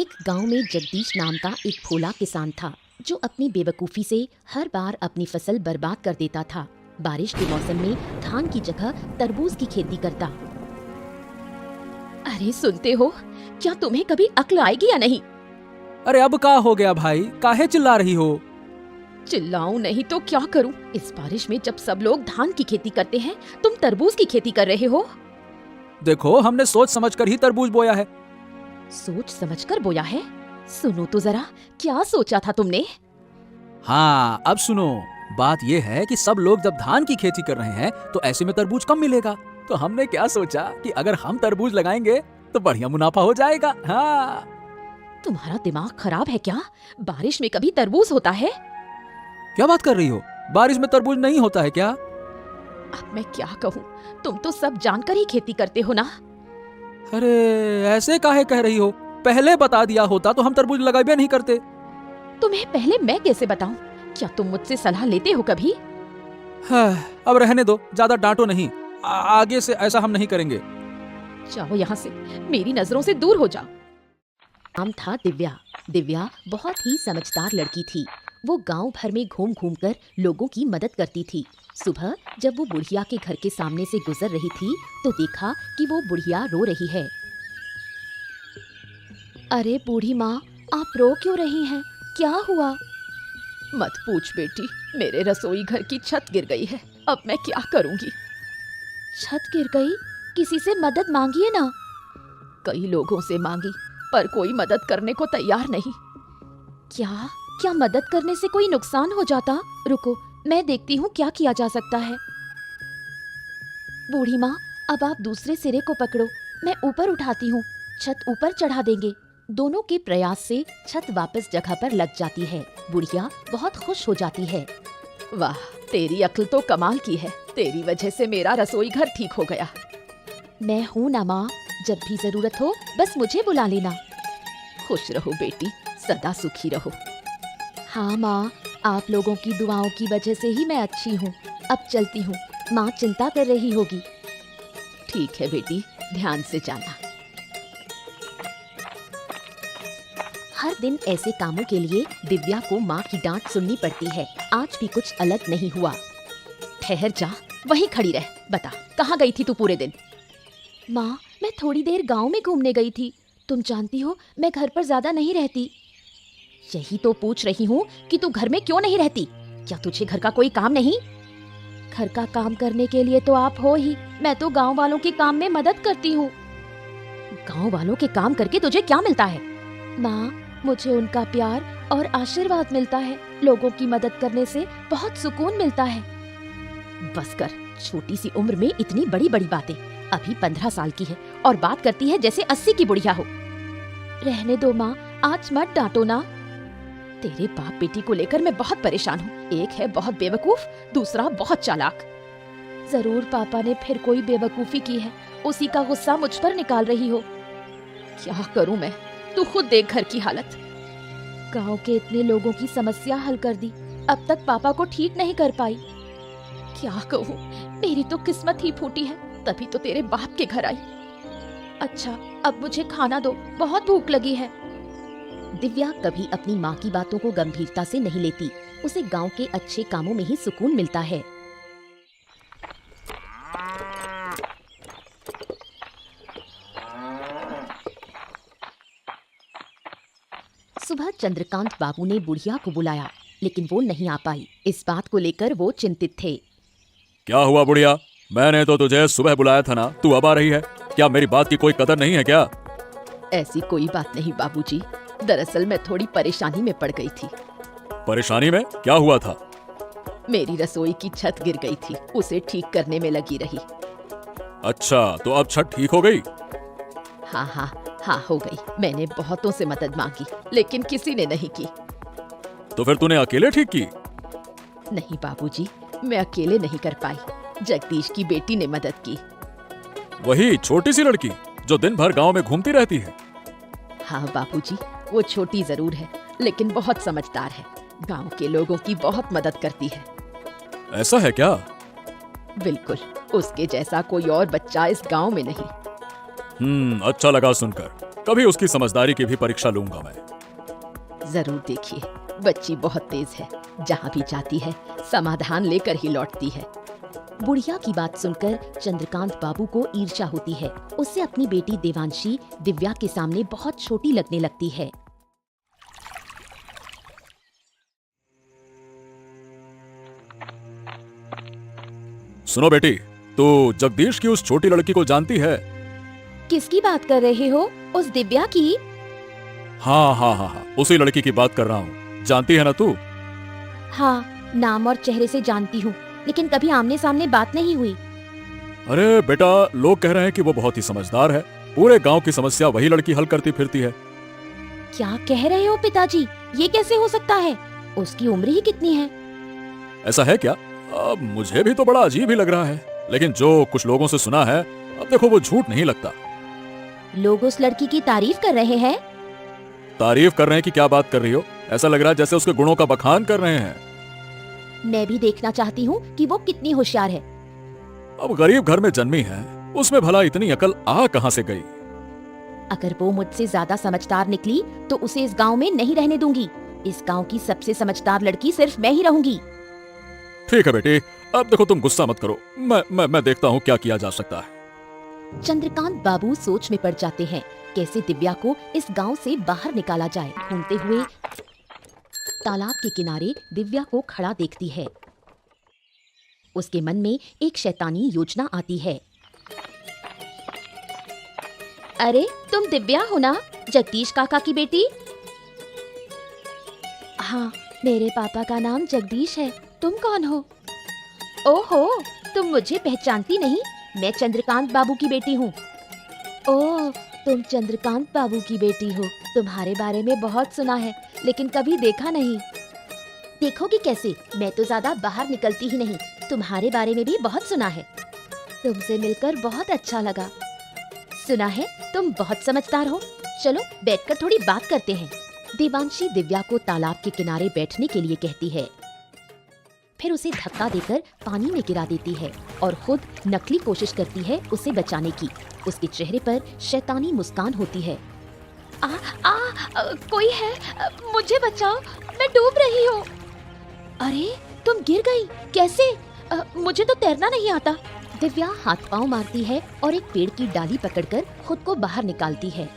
एक गांव में जगदीश नाम का एक भोला किसान था जो अपनी बेवकूफ़ी से हर बार अपनी फसल बर्बाद कर देता था। बारिश के मौसम में धान की जगह तरबूज की खेती करता। अरे सुनते हो, क्या तुम्हें कभी अक्ल आएगी या नहीं? अरे अब का हो गया भाई, काहे चिल्ला रही हो? चिल्लाऊं नहीं तो क्या करूं? इस बारिश में जब सब लोग धान की खेती करते हैं, तुम तरबूज की खेती कर रहे हो। देखो, हमने सोच समझकर ही तरबूज बोया है। सोच समझकर बोया है? सुनो तो जरा, क्या सोचा था तुमने? हाँ, अब सुनो। बात ये है कि सब लोग जब धान की खेती कर रहे हैं तो ऐसे में तरबूज कम मिलेगा। तो हमने क्या सोचा कि अगर हम तरबूज लगाएंगे तो बढ़िया मुनाफा हो जाएगा। हाँ। तुम्हारा दिमाग खराब है क्या? बारिश में कभी तरबूज होता है? क्या बात कर रही हो? बारिश में तरबूज नहीं होता है क्या? अब मैं क्या कहूँ, तुम तो सब जानकर ही खेती करते हो ना। अरे ऐसे काहे कह रही हो? पहले बता दिया होता तो हम तरबूज लगाए भी नहीं करते। तुम्हें पहले मैं कैसे बताऊं? क्या तुम मुझसे सलाह लेते हो कभी? हाँ, अब रहने दो, ज्यादा डांटो नहीं। आगे से ऐसा हम नहीं करेंगे। जाओ यहाँ से, मेरी नजरों से दूर हो जाओ। नाम था दिव्या। दिव्या बहुत ही समझदार लड़की थी। वो गांव भर में घूम घूम कर लोगों की मदद करती थी। सुबह जब वो बुढ़िया के घर के सामने से गुजर रही थी तो देखा कि वो बुढ़िया रो रही है। अरे बूढ़ी माँ, आप रो क्यों रही हैं? क्या हुआ? मत पूछ बेटी, मेरे रसोई घर की छत गिर गई है। अब मैं क्या करूंगी? छत गिर गई? किसी से मदद मांगिए ना। कई लोगों से मांगी पर कोई मदद करने को तैयार नहीं। क्या क्या मदद करने से कोई नुकसान हो जाता? रुको, मैं देखती हूँ क्या किया जा सकता है। बूढ़ी माँ, अब आप दूसरे सिरे को पकड़ो, मैं ऊपर उठाती हूँ। छत ऊपर चढ़ा देंगे। दोनों के प्रयास से छत वापस जगह पर लग जाती है। बुढ़िया बहुत खुश हो जाती है। वाह, तेरी अक्ल तो कमाल की है। तेरी वजह से मेरा रसोई घर ठीक हो गया। मैं हूँ ना माँ, जब भी जरूरत हो बस मुझे बुला लेना। खुश रहो बेटी, सदा सुखी रहो। हाँ माँ, आप लोगों की दुआओं की वजह से ही मैं अच्छी हूँ। अब चलती हूँ, माँ चिंता कर रही होगी। ठीक है बेटी, ध्यान से जाना। हर दिन ऐसे कामों के लिए दिव्या को माँ की डांट सुननी पड़ती है। आज भी कुछ अलग नहीं हुआ। ठहर जा, वहीं खड़ी रह। बता, कहाँ गई थी तू पूरे दिन? माँ, मैं थोड़ी देर गांव में घूमने गई थी। तुम जानती हो मैं घर पर ज्यादा नहीं रहती। यही तो पूछ रही हूँ कि तू घर में क्यों नहीं रहती? क्या तुझे घर का कोई काम नहीं? घर का काम करने के लिए तो आप हो ही। मैं तो गांव वालों के काम में मदद करती हूँ। गांव वालों के काम करके तुझे क्या मिलता है? माँ, मुझे उनका प्यार और आशीर्वाद मिलता है। लोगों की मदद करने से बहुत सुकून मिलता है। बस कर, छोटी सी उम्र में इतनी बड़ी बड़ी बातें। अभी 15 साल की है और बात करती है जैसे 80 की बुढ़िया हो। रहने दो माँ, आज मत डांटो ना। तेरे बाप बेटी को लेकर मैं बहुत परेशान हूँ। एक है बहुत बेवकूफ, दूसरा बहुत चालाक। जरूर पापा ने फिर कोई बेवकूफी की है, उसी का गुस्सा मुझ पर निकाल रही हो। क्या करूँ मैं? तू खुद देख घर की हालत। गांव के इतने लोगों की समस्या हल कर दी, अब तक पापा को ठीक नहीं कर पाई। क्या कहूँ, मेरी तो किस्मत ही फूटी है, तभी तो तेरे बाप के घर आई। अच्छा, अब मुझे खाना दो, बहुत भूख लगी है। दिव्या कभी अपनी माँ की बातों को गंभीरता से नहीं लेती। उसे गांव के अच्छे कामों में ही सुकून मिलता है। सुबह चंद्रकांत बाबू ने बुढ़िया को बुलाया, लेकिन वो नहीं आ पाई। इस बात को लेकर वो चिंतित थे। क्या हुआ बुढ़िया? मैंने तो तुझे सुबह बुलाया था ना, तू अब आ रही है? क्या मेरी बात की कोई कदर नहीं है क्या? ऐसी कोई बात नहीं बाबूजी, दरअसल मैं थोड़ी परेशानी में पड़ गई थी। परेशानी में? क्या हुआ था? मेरी रसोई की छत गिर गई थी, उसे ठीक करने में लगी रही। अच्छा, तो अब छत ठीक हो गई? हाँ हो गई। मैंने बहुतों से मदद मांगी, लेकिन किसी ने नहीं की। तो फिर तूने अकेले ठीक की? नहीं बाबूजी, मैं अकेले नहीं कर पाई। जगदीश की बेटी ने मदद की। वही छोटी सी लड़की जो दिन भर गांव में घूमती रहती है? हाँ बाबूजी, वो छोटी जरूर है लेकिन बहुत समझदार है। गांव के लोगों की बहुत मदद करती है। ऐसा है क्या? बिल्कुल, उसके जैसा कोई और बच्चा इस गांव में नहीं। अच्छा लगा सुनकर। कभी उसकी समझदारी की भी परीक्षा लूंगा मैं। जरूर देखिए, बच्ची बहुत तेज है, जहाँ भी जाती है समाधान लेकर ही लौटती है। बुढ़िया की बात सुनकर चंद्रकांत बाबू को ईर्ष्या होती है। उससे अपनी बेटी देवांशी दिव्या के सामने बहुत छोटी लगने लगती है। सुनो बेटी, तू जगदीश की उस छोटी लड़की को जानती है? किसकी बात कर रहे हो? उस दिव्या की? हाँ हाँ हाँ हाँ, उसी लड़की की बात कर रहा हूँ। जानती है ना तू? हाँ, नाम और चेहरे से जानती हूँ, लेकिन कभी आमने सामने बात नहीं हुई। अरे बेटा, लोग कह रहे हैं कि वो बहुत ही समझदार है। पूरे गांव की समस्या वही लड़की हल करती फिरती है। क्या कह रहे हो पिताजी? ये कैसे हो सकता है? उसकी उम्र ही कितनी है? ऐसा है क्या? अब मुझे भी तो बड़ा अजीब ही लग रहा है, लेकिन जो कुछ लोगों से सुना है, अब देखो वो झूठ नहीं लगता। लोग उस लड़की की तारीफ कर रहे हैं। तारीफ कर रहे हैं कि क्या बात कर रही हो? ऐसा लग रहा है जैसे उसके गुणों का बखान कर रहे हैं। मैं भी देखना चाहती हूँ कि वो कितनी होशियार है। अब गरीब घर में जन्मी है, उसमें भला इतनी अकल आ कहां से गई? अगर वो मुझसे ज्यादा समझदार निकली तो उसे इस गांव में नहीं रहने दूंगी। इस गांव की सबसे समझदार लड़की सिर्फ मैं ही रहूंगी। ठीक है बेटी, अब देखो तुम गुस्सा मत करो। मैं देखता हूँ क्या किया जा सकता है। चंद्रकांत बाबू सोच में पड़ जाते हैं, कैसे दिव्या को इस गांव से बाहर निकाला जाए। घूमते हुए तालाब के किनारे दिव्या को खड़ा देखती है। उसके मन में एक शैतानी योजना आती है। अरे तुम दिव्या हो ना, जगदीश काका की बेटी? हाँ, मेरे पापा का नाम जगदीश है। तुम कौन हो? ओहो, तुम मुझे पहचानती नहीं? मैं चंद्रकांत बाबू की बेटी हूँ। ओह, तुम चंद्रकांत बाबू की बेटी हो। तुम्हारे बारे में बहुत सुना है, लेकिन कभी देखा नहीं। देखोगी कैसे? मैं तो ज्यादा बाहर निकलती ही नहीं। तुम्हारे बारे में भी बहुत सुना है। तुमसे मिलकर बहुत अच्छा लगा। सुना है तुम बहुत समझदार हो। चलो बैठकर थोड़ी बात करते हैं। देवांशी दिव्या को तालाब के किनारे बैठने के लिए कहती है, फिर उसे धक्का देकर पानी में गिरा देती है और खुद नकली कोशिश करती है उसे बचाने की। उसके चेहरे पर शैतानी मुस्कान होती है। कोई है? मुझे बचाओ, मैं डूब रही हूँ। अरे तुम गिर गई, कैसे? मुझे तो तैरना नहीं आता। दिव्या हाथ पांव मारती है और एक पेड़ की डाली पकड़कर खुद को बाहर निकालती है।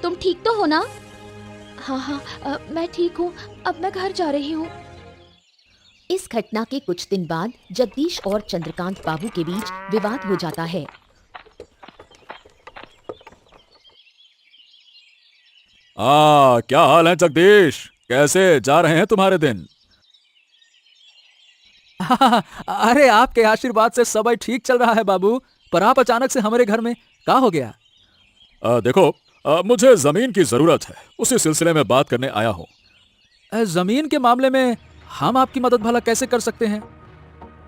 तुम ठीक तो हो ना? हाँ, मैं ठीक हूँ। अब मैं घर जा रही हूँ। इस घटना के कुछ दिन बाद जगदीश और चंद्रकांत बाबू के बीच विवाद हो जाता है। क्या हाल है जगदीश? कैसे जा रहे हैं तुम्हारे दिन? अरे आपके आशीर्वाद से सब ठीक चल रहा है बाबू, पर आप अचानक से हमारे घर में क्या हो गया? देखो, मुझे जमीन की जरूरत है, उसी सिलसिले में बात करने आया हूँ। जमीन के मामले में हम आपकी मदद भला कैसे कर सकते हैं?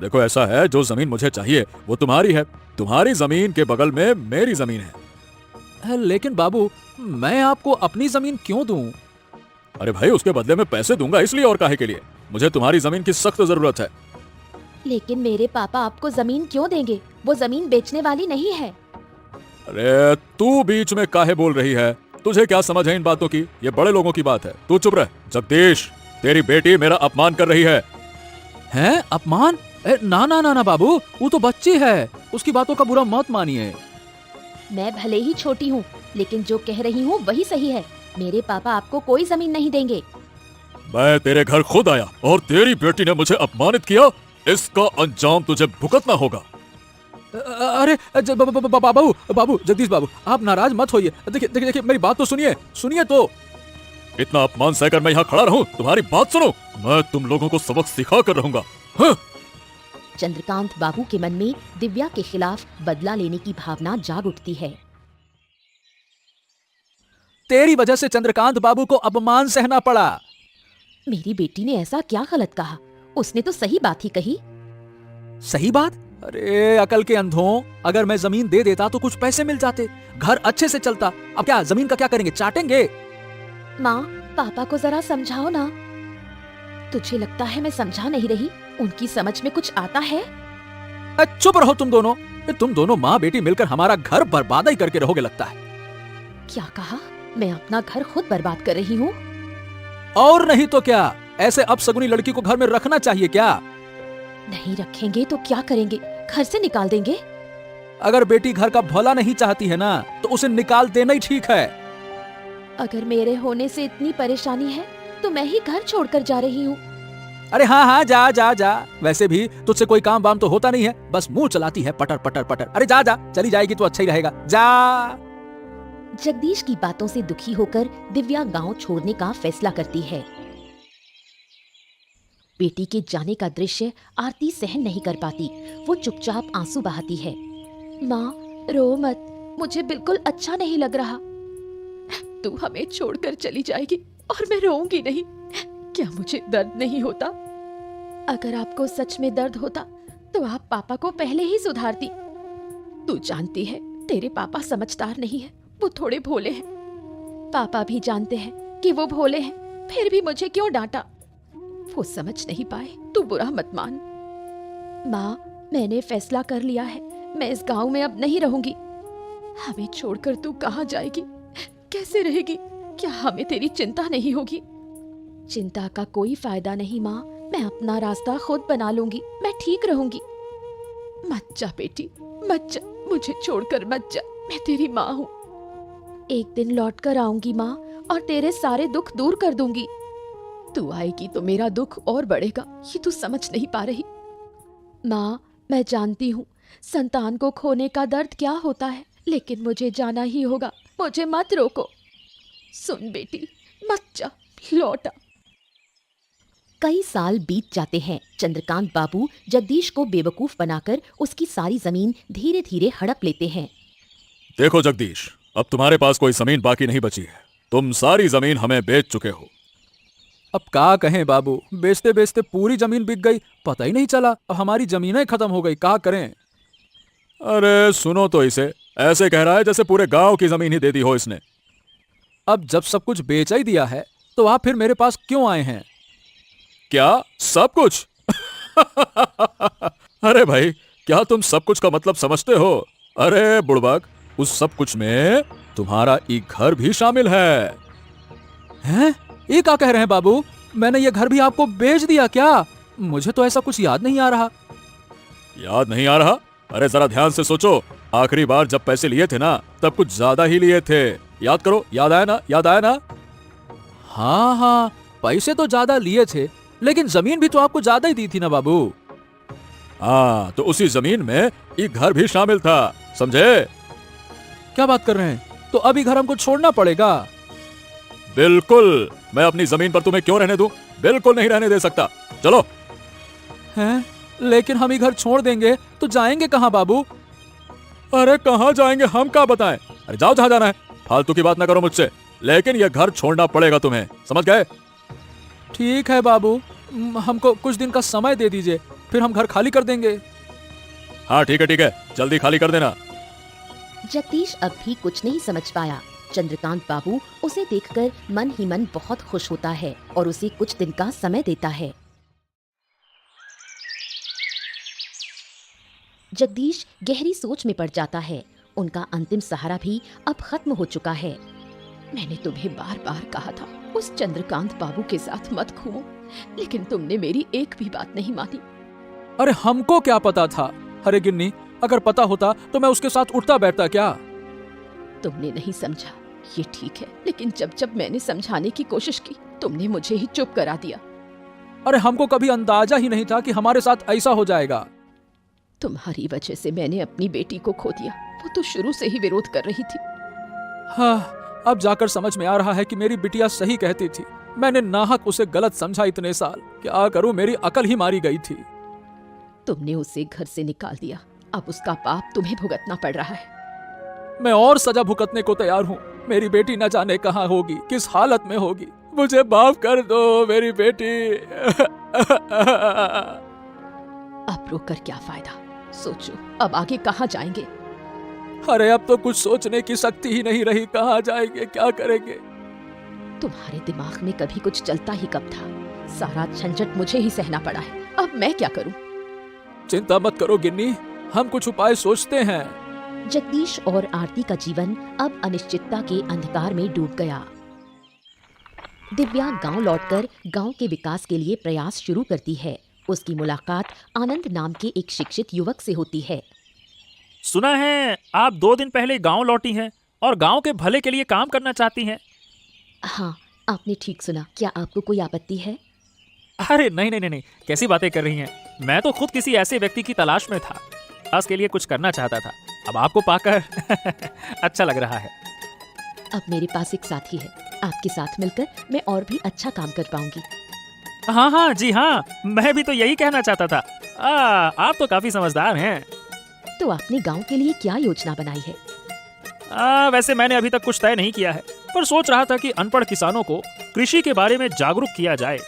देखो ऐसा है, जो जमीन मुझे चाहिए वो तुम्हारी है। तुम्हारी जमीन के बगल में मेरी जमीन है। लेकिन बाबू, मैं आपको अपनी जमीन क्यों दूं? अरे भाई, उसके बदले में पैसे दूंगा, इसलिए और काहे के लिए? मुझे तुम्हारी जमीन की सख्त जरूरत है। लेकिन मेरे पापा आपको जमीन क्यों देंगे? वो जमीन बेचने वाली नहीं है। अरे तू बीच में काहे बोल रही है? तुझे क्या समझ है इन बातों की? ये बड़े लोगों की बात है, तू चुप रह। जगदीश, तेरी बेटी मेरा अपमान कर रही है। हैं? अपमान? ना ना ना ना बाबू, वो तो बच्ची है, उसकी बातों का बुरा मत मानिए। मैं भले ही छोटी हूँ, लेकिन जो कह रही हूँ वही सही है। मेरे पापा आपको कोई जमीन नहीं देंगे। मैं तेरे घर खुद आया और तेरी बेटी ने मुझे अपमानित किया। इसका अंजाम तुझे भुगतना होगा। अरे बाबू, जगदीश बाबू, आप नाराज मत होइए। देखिए, मेरी बात तो सुनिए तो। इतना अपमान सहकर मैं यहाँ खड़ा रहूं? तुम्हारी बात सुनो, मैं तुम लोगों को सबक सिखा कर रहूंगा। हाँ? चंद्रकांत बाबू के मन में दिव्या के खिलाफ बदला लेने की भावना जाग उठती है। तेरी वजह से चंद्रकांत बाबू को अपमान सहना पड़ा। मेरी बेटी ने ऐसा क्या गलत कहा? उसने तो सही बात ही कही। सही बात? अरे अकल के अंधों, अगर मैं जमीन दे देता तो कुछ पैसे मिल जाते, घर अच्छे से चलता। अब क्या जमीन का क्या करेंगे? चाटेंगे? माँ, पापा को जरा समझाओ ना। तुझे लगता है मैं समझा नहीं रही? उनकी समझ में कुछ आता है? चुप रहो तुम दोनों। तुम दोनों माँ बेटी मिलकर हमारा घर बर्बाद ही करके रहोगे लगता है। क्या कहा? मैं अपना घर खुद बर्बाद कर रही हूँ? और नहीं तो क्या, ऐसे अपशगुनी लड़की को घर में रखना चाहिए क्या? नहीं रखेंगे तो क्या करेंगे? घर से निकाल देंगे? अगर बेटी घर का भला नहीं चाहती है ना, तो उसे निकाल देना ही ठीक है। अगर मेरे होने से इतनी परेशानी है तो मैं ही घर छोड़कर जा रही हूँ। अरे हाँ हाँ, जा जा जा। वैसे भी तुझसे कोई काम वाम तो होता नहीं है, बस मुंह चलाती है पटर पटर पटर। अरे जा जा, चली जाएगी तो अच्छा ही रहेगा, जा। जगदीश की बातों से दुखी होकर दिव्या गांव छोड़ने का फैसला करती है। बेटी के जाने का दृश्य आरती सहन नहीं कर पाती। वो चुपचाप आंसू बहाती है। माँ, रो मत, मुझे बिल्कुल अच्छा नहीं लग रहा। तू हमें छोड़कर चली जाएगी और मैं रोऊंगी नहीं। क्या मुझे दर्द नहीं होता? अगर आपको सच में दर्द होता तो आप पापा को पहले ही सुधारती। तू जानती है तेरे पापा समझदार नहीं है, वो थोड़े भोले हैं। पापा भी जानते हैं कि वो भोले हैं, फिर भी मुझे क्यों डांटा? वो समझ नहीं पाए, तू बुरा मत मान। माँ, मैंने फैसला कर लिया है, मैं इस गांव में अब नहीं रहूंगी। हमें छोड़कर तू कहाँ जाएगी? कैसे रहेगी? क्या हमें तेरी चिंता नहीं होगी? चिंता का कोई फायदा नहीं माँ, मैं अपना रास्ता खुद बना लूंगी, मैं ठीक रहूंगी। मत जा बेटी, मत जा, मुझे छोड़कर मत जा, मैं तेरी माँ हूँ। एक दिन लौट कर आऊंगी माँ, और तेरे सारे दुख दूर कर दूंगी। तू आएगी तो मेरा दुख और बढ़ेगा, ये तू समझ नहीं पा रही। माँ, मैं जानती हूँ संतान को खोने का दर्द क्या होता है, लेकिन मुझे जाना ही होगा, मुझे मत रोको। सुन बेटी, मत जा, लौट आ। कई साल बीत जाते हैं। चंद्रकांत बाबू जगदीश को बेवकूफ बनाकर उसकी सारी जमीन धीरे धीरे हड़प लेते हैं। देखो जगदीश, अब तुम्हारे पास कोई जमीन बाकी नहीं बची है। तुम सारी जमीन हमें बेच चुके हो। अब क्या कहें बाबू, बेचते बेचते पूरी जमीन बिक गई, पता ही नहीं चला। अब हमारी जमीनें खत्म हो गई, क्या करें? अरे सुनो तो इसे, ऐसे कह रहा है जैसे पूरे गांव की जमीन ही दे दी हो इसने। अब जब सब कुछ बेच ही दिया है तो आप फिर मेरे पास क्यों आए हैं? क्या सब कुछ? अरे भाई, क्या तुम सब कुछ का मतलब समझते हो? अरे बुड़बक, उस सब कुछ में तुम्हारा एक घर भी शामिल है। हैं? ये क्या कह रहे हैं बाबू? मैंने ये घर भी आपको बेच दिया क्या? मुझे तो ऐसा कुछ याद नहीं आ रहा। याद नहीं आ रहा? अरे जरा ध्यान से सोचो, आखिरी बार जब पैसे लिए थे ना, तब कुछ ज्यादा ही लिए थे। याद करो, याद आया ना? याद आया ना? हाँ हाँ, पैसे तो ज्यादा लिए थे, लेकिन जमीन भी तो आपको ज्यादा ही दी थी ना बाबू। हाँ, तो उसी जमीन में एक घर भी शामिल था, समझे? क्या बात कर रहे हैं? तो अभी घर हमको छोड़ना पड़ेगा? बिल्कुल, मैं अपनी जमीन पर तुम्हें क्यों रहने दूं? बिल्कुल नहीं रहने दे सकता। चलो। हैं? लेकिन हम ही घर छोड़ देंगे तो जाएंगे कहाँ बाबू? अरे कहाँ जाएंगे हम क्या बताएं? अरे जाओ जहाँ जाना है, फालतू की बात ना करो मुझसे। लेकिन यह घर छोड़ना पड़ेगा तुम्हें, समझ गए? ठीक है बाबू, हमको कुछ दिन का समय दे दीजिए, फिर हम घर खाली कर देंगे। हाँ ठीक है, जल्दी खाली कर देना। जगदीश अब भी कुछ नहीं समझ पाया। चंद्रकांत बाबू उसे देखकर मन ही मन बहुत खुश होता है और उसे कुछ दिन का समय देता है। जगदीश गहरी सोच में पड़ जाता है। उनका अंतिम सहारा भी अब खत्म हो चुका है। मैंने तुम्हें बार बार कहा था उस चंद्रकांत बाबू के साथ मत घूमो, लेकिन तुमने मेरी एक भी बात नहीं मानी। अरे हमको क्या पता था? अरे गिन्नी, अगर पता होता तो मैं उसके साथ उठता बैठता क्या? तुमने नहीं समझा, ये ठीक है, लेकिन जब जब मैंने समझाने की कोशिश की, तुमने मुझे ही चुप करा दिया। अरे हमको कभी अंदाजा ही नहीं था कि हमारे साथ ऐसा हो जाएगा। तुम्हारी वजह से मैंने अपनी बेटी को खो दिया। वो तो शुरू से ही विरोध कर रही थी। हाँ, अब जाकर समझ में आ रहा है कि मेरी बिटिया सही कहती थी। मैंने नाहक उसे गलत समझा इतने साल। क्या करूं, मेरी अकल ही मारी गई थी। तुमने उसे घर से निकाल दिया, अब उसका पाप तुम्हें भुगतना पड़ रहा है। मैं और सजा भुगतने को तैयार हूँ। मेरी बेटी न जाने कहाँ होगी, किस हालत में होगी। मुझे माफ कर दो मेरी बेटी। अब रोकर क्या फायदा? सोचो अब आगे कहाँ जाएंगे? अरे अब तो कुछ सोचने की शक्ति ही नहीं रही, कहाँ जाएंगे, क्या करेंगे? तुम्हारे दिमाग में कभी कुछ चलता ही कब था? सारा झंझट मुझे ही सहना पड़ा है, अब मैं क्या करूं? चिंता मत करो गिन्नी, हम कुछ उपाय सोचते हैं। जगदीश और आरती का जीवन अब अनिश्चितता के अंधकार में डूब गया। दिव्या गांव लौटकर गांव के विकास के लिए प्रयास शुरू करती है। उसकी मुलाकात आनंद नाम के एक शिक्षित युवक से होती है। सुना है आप 2 दिन पहले गांव लौटी हैं और गांव के भले के लिए काम करना चाहती हैं। हाँ, आपने ठीक सुना। क्या आपको कोई आपत्ति है? अरे नहीं नहीं नहीं नहीं, कैसी बातें कर रही हैं। मैं तो खुद किसी ऐसे व्यक्ति की तलाश में था, उसके लिए कुछ करना चाहता था। अब आपको पाकर अच्छा लग रहा है। अब मेरे पास एक साथी है। आपके साथ मिलकर मैं और भी अच्छा काम कर पाऊंगी। हाँ हाँ जी हाँ, मैं भी तो यही कहना चाहता था। आप तो काफी समझदार हैं। तो आपने गांव के लिए क्या योजना बनाई है? वैसे मैंने अभी तक कुछ तय नहीं किया है, पर सोच रहा था कि अनपढ़ किसानों को कृषि के बारे में जागरूक किया जाए।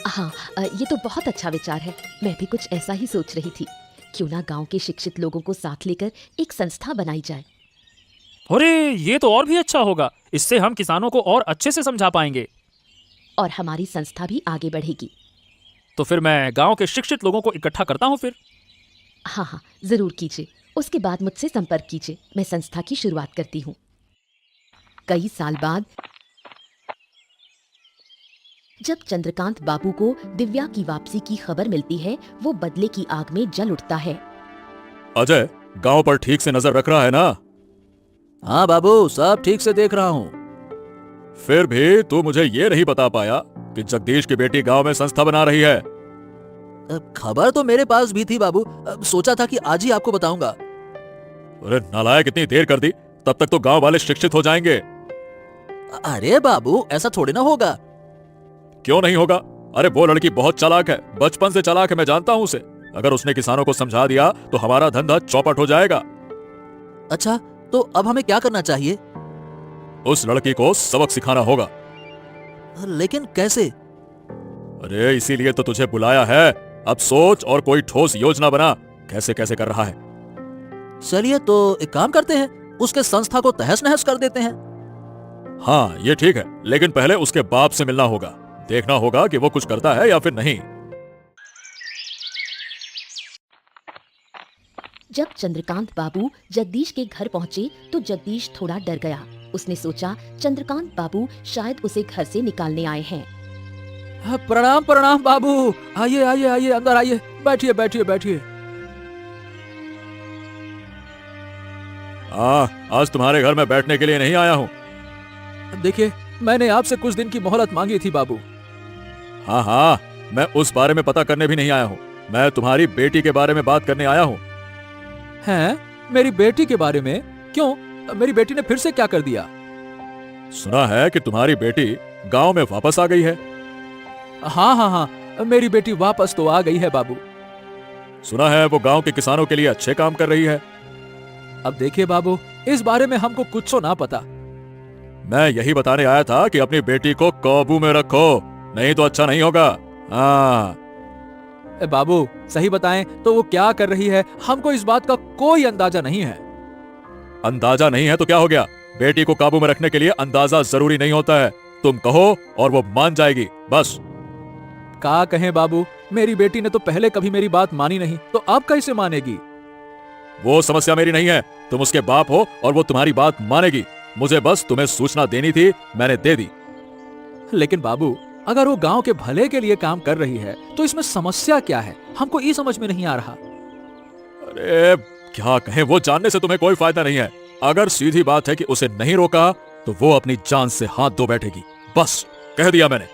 हाँ, ये तो बहुत अच्छा विचार है। मैं भी कुछ ऐसा ही सोच रही थी। क्यों ना गांव के शिक्षित लोगों को साथ लेकर एक संस्था बनाई जाए। अरे ये तो और भी अच्छा होगा। इससे हम किसानों को और अच्छे से समझा पाएंगे और हमारी संस्था भी आगे बढ़ेगी। तो फिर मैं गांव के शिक्षित लोगों को इकट्ठा करता हूँ फिर। हाँ हाँ, जरूर कीजिए। उसके बाद मुझसे संपर्क कीजिए। मैं संस्था की शुरुआत करती हूँ। कई साल बाद जब चंद्रकांत बाबू को दिव्या की वापसी की खबर मिलती है, वो बदले की आग में जल उठता है। अजय, गांव पर ठीक से नजर रख रहा है ना? हाँ बाबू, सब ठीक से देख रहा हूँ। फिर भी तू मुझे ये नहीं बता पाया कि जगदीश की बेटी गांव में संस्था बना रही है। खबर तो मेरे पास भी थी बाबू, सोचा था कि आज ही आपको बताऊंगा। अरे नालायक, इतनी देर कर दी, तब तक तो गांव वाले शिक्षित हो जाएंगे। अरे बाबू, ऐसा थोड़ी ना होगा। क्यों नहीं होगा? अरे वो लड़की बहुत चालाक है, बचपन से चालाक है, मैं जानता हूं उसे। अगर उसने किसानों को समझा दिया तो हमारा धंधा चौपट हो जाएगा। अच्छा, तो अब हमें क्या करना चाहिए? उस लड़की को सबक सिखाना होगा। लेकिन कैसे? अरे इसीलिए तो तुझे बुलाया है। अब सोच और कोई ठोस योजना बना, कैसे कैसे कर रहा है। चलिए तो एक काम करते हैं, उसके संस्था को तहस नहस कर देते हैं। हाँ ये ठीक है, लेकिन पहले उसके बाप से मिलना होगा। देखना होगा कि वो कुछ करता है या फिर नहीं। जब चंद्रकांत बाबू जगदीश के घर पहुंचे तो जगदीश थोड़ा डर गया। उसने सोचा चंद्रकांत बाबू शायद उसे घर से निकालने आए हैं। प्रणाम प्रणाम बाबू, आइए आइए आइए, अंदर आइए, बैठिए बैठिए बैठिए। आज तुम्हारे घर में बैठने के लिए नहीं आया हूँ। देखिए, मैंने आपसे कुछ दिन की मोहलत मांगी थी बाबू। हाँ हाँ, मैं उस बारे में पता करने भी नहीं आया हूँ। मैं तुम्हारी बेटी के बारे में बात करने आया हूँ। हैं? मेरी बेटी के बारे में? क्यों? मेरी बेटी ने फिर से क्या कर दिया? सुना है कि तुम्हारी बेटी गांव में वापस आ गई है। हाँ हाँ हाँ, मेरी बेटी वापस तो आ गई है बाबू। सुना है वो गांव के किसानों के लिए अच्छे काम कर रही है। अब देखिए बाबू, इस बारे में हमको कुछ तो ना पता। मैं यही बताने आया था कि अपनी बेटी को काबू में रखो, नहीं तो अच्छा नहीं होगा। हाँ बाबू, सही बताएं तो वो क्या कर रही है? हमको इस बात का कोई अंदाजा नहीं है। अंदाजा नहीं है तो क्या हो गया? बेटी को काबू में रखने के लिए अंदाजा जरूरी नहीं होता है। तुम कहो और वो मान जाएगी, बस। क्या कहें बाबू, मेरी बेटी ने तो पहले कभी मेरी बात मानी नहीं, तो अब कैसे मानेगी? वो समस्या मेरी नहीं है। तुम उसके बाप हो और वो तुम्हारी बात मानेगी। मुझे बस तुम्हें सूचना देनी थी, मैंने दे दी। लेकिन बाबू, अगर वो गांव के भले के लिए काम कर रही है तो इसमें समस्या क्या है? हमको ये समझ में नहीं आ रहा। अरे क्या कहें, वो जानने से तुम्हें कोई फायदा नहीं है। अगर सीधी बात है कि उसे नहीं रोका तो वो अपनी जान से हाथ धो बैठेगी। बस कह दिया मैंने।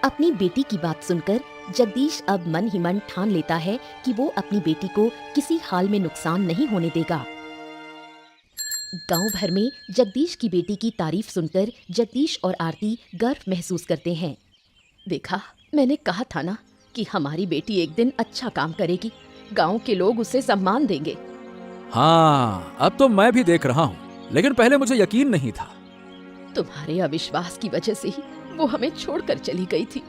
अपनी बेटी की बात सुनकर जगदीश अब मन ही मन ठान लेता है कि वो अपनी बेटी को किसी हाल में नुकसान नहीं होने देगा। गांव भर में जगदीश की बेटी की तारीफ सुनकर जगदीश और आरती गर्व महसूस करते हैं। देखा, मैंने कहा था ना कि हमारी बेटी एक दिन अच्छा काम करेगी। गांव के लोग उसे सम्मान देंगे। हाँ, अब तो मैं भी देख रहा हूँ, लेकिन पहले मुझे यकीन नहीं था। तुम्हारे अविश्वास की वजह से ही वो हमें छोड़कर चली गई थी।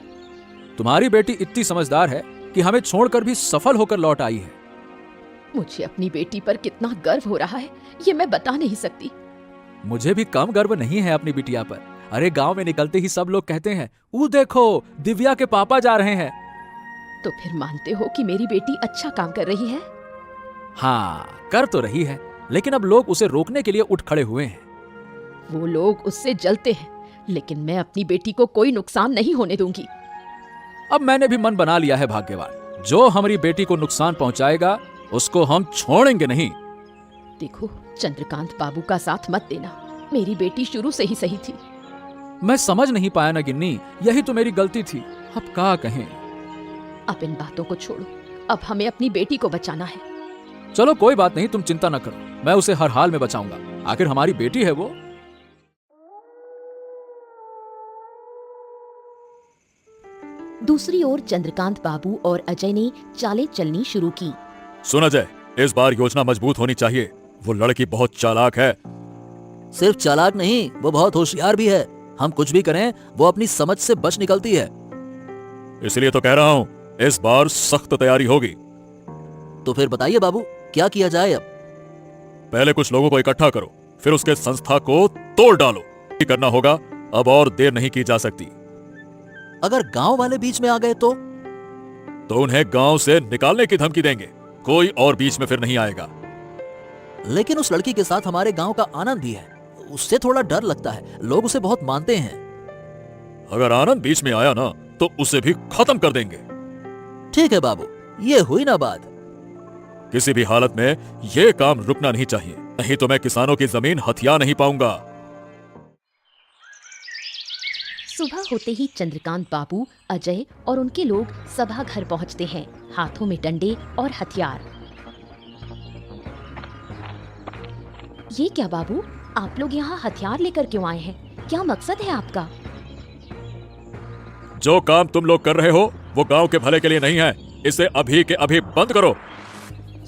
तुम्हारी बेटी इतनी समझदार है कि हमें छोड़कर भी सफल होकर लौट आई है। मुझे अपनी बेटी पर कितना गर्व हो रहा है, ये मैं बता नहीं सकती। मुझे भी कम गर्व नहीं है अपनी बिटिया पर। अरे गांव में निकलते ही सब लोग कहते हैं, वो देखो दिव्या के पापा जा रहे हैं। तो फिर मानते हो कि मेरी बेटी अच्छा काम कर रही है? हाँ, कर तो रही है, लेकिन अब लोग उसे रोकने के लिए उठ खड़े हुए हैं। वो लोग उससे जलते हैं, लेकिन मैं अपनी बेटी को कोई नुकसान नहीं होने दूंगी। अब मैंने भी मन बना लिया है भाग्यवान, जो हमारी बेटी को नुकसान पहुंचाएगा उसको हम छोड़ेंगे नहीं। देखो, चंद्रकांत बाबू का साथ मत देना। मेरी बेटी शुरू से ही सही थी। मैं समझ नहीं पाया ना गिन्नी, यही तो मेरी गलती थी। अब क्या कहें। अब इन बातों को छोड़ो, अब हमें अपनी बेटी को बचाना है। चलो कोई बात नहीं, तुम चिंता न करो, मैं उसे हर हाल में बचाऊंगा। आखिर हमारी बेटी है वो। दूसरी ओर चंद्रकांत बाबू और अजय ने चालें चलनी शुरू की। सुन अजय, इस बार योजना मजबूत होनी चाहिए। वो लड़की बहुत चालाक है। सिर्फ चालाक नहीं, वो बहुत होशियार भी है। हम कुछ भी करें, वो अपनी समझ से बच निकलती है। इसलिए तो कह रहा हूँ, इस बार सख्त तैयारी होगी। तो फिर बताइए बाबू, क्या किया जाए अब? पहले कुछ लोगों को इकट्ठा करो, फिर उसके संस्था को तोड़ डालो। ये करना होगा, अब और देर नहीं की जा सकती। अगर गांव वाले बीच में आ गए तो उन्हें गांव से निकालने की धमकी देंगे। कोई और बीच में फिर नहीं आएगा। लेकिन उस लड़की के साथ हमारे गांव का आनंद भी है, उससे थोड़ा डर लगता है। लोग उसे बहुत मानते हैं। अगर आनंद बीच में आया ना, तो उसे भी खत्म कर देंगे। ठीक है बाबू, ये हुई ना बात। किसी भी हालत में ये काम रुकना नहीं चाहिए, नहीं तो मैं किसानों की जमीन हथिया नहीं पाऊंगा। सुबह होते ही चंद्रकांत बाबू, अजय और उनके लोग सभा घर पहुंचते हैं, हाथों में डंडे और हथियार। ये क्या बाबू, आप लोग यहाँ हथियार लेकर क्यों आए हैं? क्या मकसद है आपका? जो काम तुम लोग कर रहे हो वो गांव के भले के लिए नहीं है। इसे अभी के अभी बंद करो।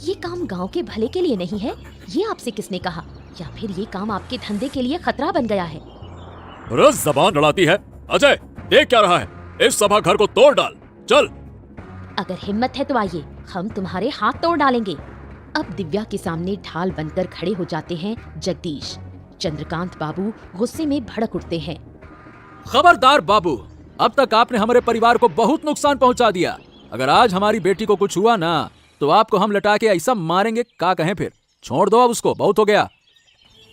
ये काम गांव के भले के लिए नहीं है, ये आपसे किसने कहा? या फिर ये काम आपके धंधे के लिए खतरा बन गया है? रोज जबान लड़ाती है। अजय, देख क्या रहा है? इस सभा घर को तोड़ डाल, चल। अगर हिम्मत है तो आइए, हम तुम्हारे हाथ तोड़ डालेंगे। अब दिव्या के सामने ढाल बनकर खड़े हो जाते हैं जगदीश। चंद्रकांत बाबू गुस्से में भड़क उठते हैं। खबरदार बाबू, अब तक आपने हमारे परिवार को बहुत नुकसान पहुंचा दिया। अगर आज हमारी बेटी को कुछ हुआ ना, तो आपको हम लटा के ऐसा मारेंगे, क्या कहें फिर? छोड़ दो अब उसको, बहुत हो गया।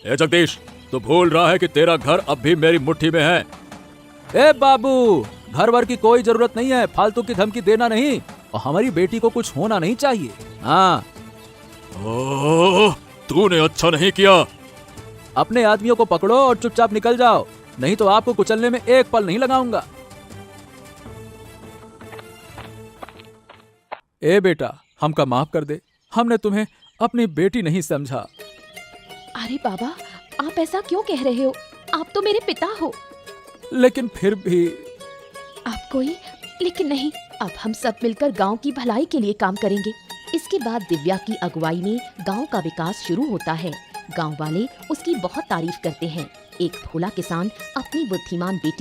ए जगदीश, तू भूल रहा है कि तेरा घर अब भी मेरी मुट्ठी में है। ए बाबू, घर वर की कोई जरूरत नहीं है, फालतू की धमकी देना नहीं। और हमारी बेटी को कुछ होना नहीं चाहिए। हाँ, ओह, तूने अच्छा नहीं किया। अपने आदमियों को पकड़ो और चुपचाप निकल जाओ, नहीं तो आपको कुचलने में एक पल नहीं लगाऊंगा। ए बेटा, हमका माफ कर दे, हमने तुम्हें अपनी बेटी नहीं समझा। अरे बाबा, आप ऐसा क्यों कह रहे हो? आप तो मेरे पिता हो। लेकिन फिर भी आप कोई, लेकिन नहीं, अब हम सब मिलकर गांव की भलाई के लिए काम करेंगे। इसके बाद दिव्या की अगुवाई में गांव का विकास शुरू होता है। गांव वाले उसकी बहुत तारीफ करते हैं। एक भोला किसान अपनी बुद्धिमान बेटी